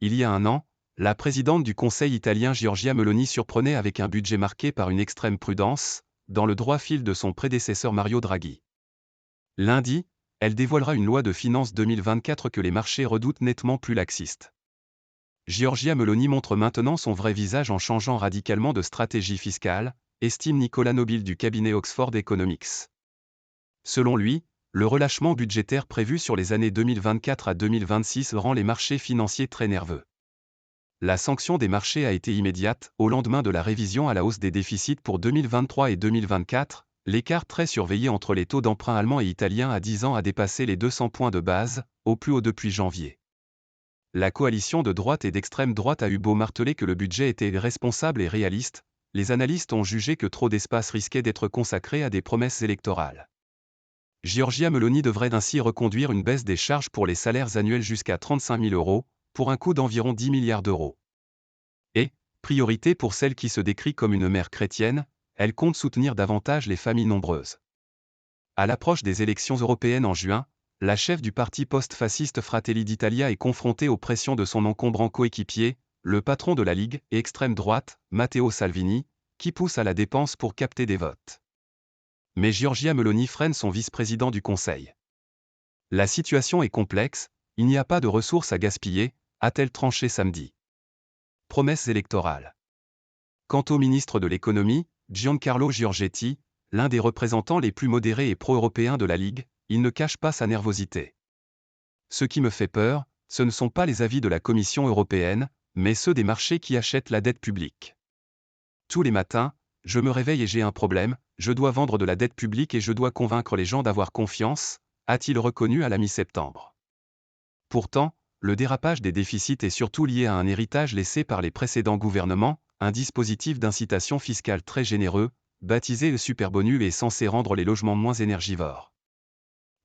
Il y a un an, la présidente du Conseil italien Giorgia Meloni surprenait avec un budget marqué par une extrême prudence, dans le droit fil de son prédécesseur Mario Draghi. Lundi, elle dévoilera une loi de finances 2024 que les marchés redoutent nettement plus laxiste. Giorgia Meloni montre maintenant son vrai visage en changeant radicalement de stratégie fiscale, estime Nicolas Nobile du cabinet Oxford Economics. Selon lui, le relâchement budgétaire prévu sur les années 2024 à 2026 rend les marchés financiers très nerveux. La sanction des marchés a été immédiate, au lendemain de la révision à la hausse des déficits pour 2023 et 2024, l'écart très surveillé entre les taux d'emprunt allemands et italiens à 10 ans a dépassé les 200 points de base, au plus haut depuis janvier. La coalition de droite et d'extrême droite a eu beau marteler que le budget était responsable et réaliste, les analystes ont jugé que trop d'espace risquait d'être consacré à des promesses électorales. Giorgia Meloni devrait ainsi reconduire une baisse des charges pour les salaires annuels jusqu'à 35 000 €, pour un coût d'environ 10 milliards d'euros. Et, priorité pour celle qui se décrit comme une mère chrétienne, elle compte soutenir davantage les familles nombreuses. À l'approche des élections européennes en juin, la chef du parti post-fasciste Fratelli d'Italia est confrontée aux pressions de son encombrant coéquipier, le patron de la Ligue et extrême droite, Matteo Salvini, qui pousse à la dépense pour capter des votes. Mais Giorgia Meloni freine son vice-président du Conseil. La situation est complexe, il n'y a pas de ressources à gaspiller, a-t-elle tranché samedi. Promesses électorales. Quant au ministre de l'économie, Giancarlo Giorgetti, l'un des représentants les plus modérés et pro-européens de la Ligue, il ne cache pas sa nervosité. Ce qui me fait peur, ce ne sont pas les avis de la Commission européenne, mais ceux des marchés qui achètent la dette publique. Tous les matins, je me réveille et j'ai un problème, je dois vendre de la dette publique et je dois convaincre les gens d'avoir confiance, a-t-il reconnu à la mi-septembre. Pourtant, le dérapage des déficits est surtout lié à un héritage laissé par les précédents gouvernements, un dispositif d'incitation fiscale très généreux, baptisé le superbonus, est censé rendre les logements moins énergivores.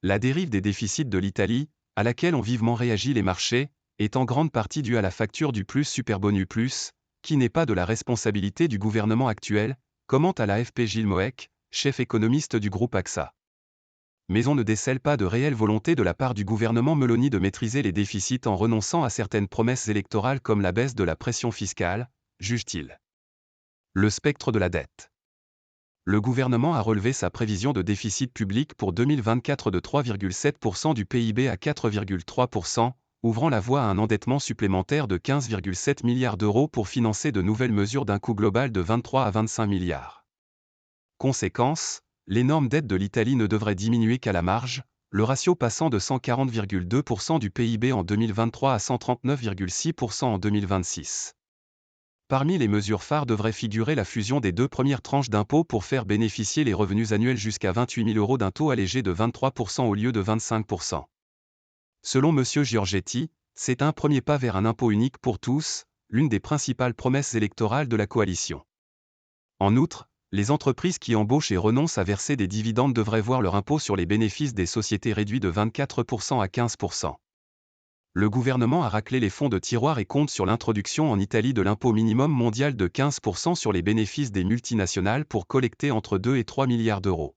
La dérive des déficits de l'Italie, à laquelle ont vivement réagi les marchés, est en grande partie due à la facture du plus superbonus plus, qui n'est pas de la responsabilité du gouvernement actuel, commente à l'AFP Gilles Moec, chef économiste du groupe AXA. Mais on ne décèle pas de réelle volonté de la part du gouvernement Meloni de maîtriser les déficits en renonçant à certaines promesses électorales comme la baisse de la pression fiscale, juge-t-il. Le spectre de la dette. Le gouvernement a relevé sa prévision de déficit public pour 2024 de 3,7% du PIB à 4,3%, ouvrant la voie à un endettement supplémentaire de 15,7 milliards d'euros pour financer de nouvelles mesures d'un coût global de 23 à 25 milliards. Conséquence, l'énorme dette de l'Italie ne devrait diminuer qu'à la marge, le ratio passant de 140,2% du PIB en 2023 à 139,6% en 2026. Parmi les mesures phares devrait figurer la fusion des deux premières tranches d'impôts pour faire bénéficier les revenus annuels jusqu'à 28 000 € d'un taux allégé de 23% au lieu de 25%. Selon M. Giorgetti, c'est un premier pas vers un impôt unique pour tous, l'une des principales promesses électorales de la coalition. En outre, les entreprises qui embauchent et renoncent à verser des dividendes devraient voir leur impôt sur les bénéfices des sociétés réduit de 24% à 15%. Le gouvernement a raclé les fonds de tiroir et compte sur l'introduction en Italie de l'impôt minimum mondial de 15% sur les bénéfices des multinationales pour collecter entre 2 et 3 milliards d'euros.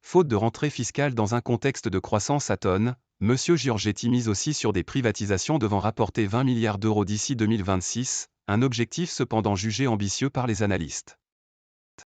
Faute de rentrée fiscale dans un contexte de croissance atone, M. Giorgetti mise aussi sur des privatisations devant rapporter 20 milliards d'euros d'ici 2026, un objectif cependant jugé ambitieux par les analystes.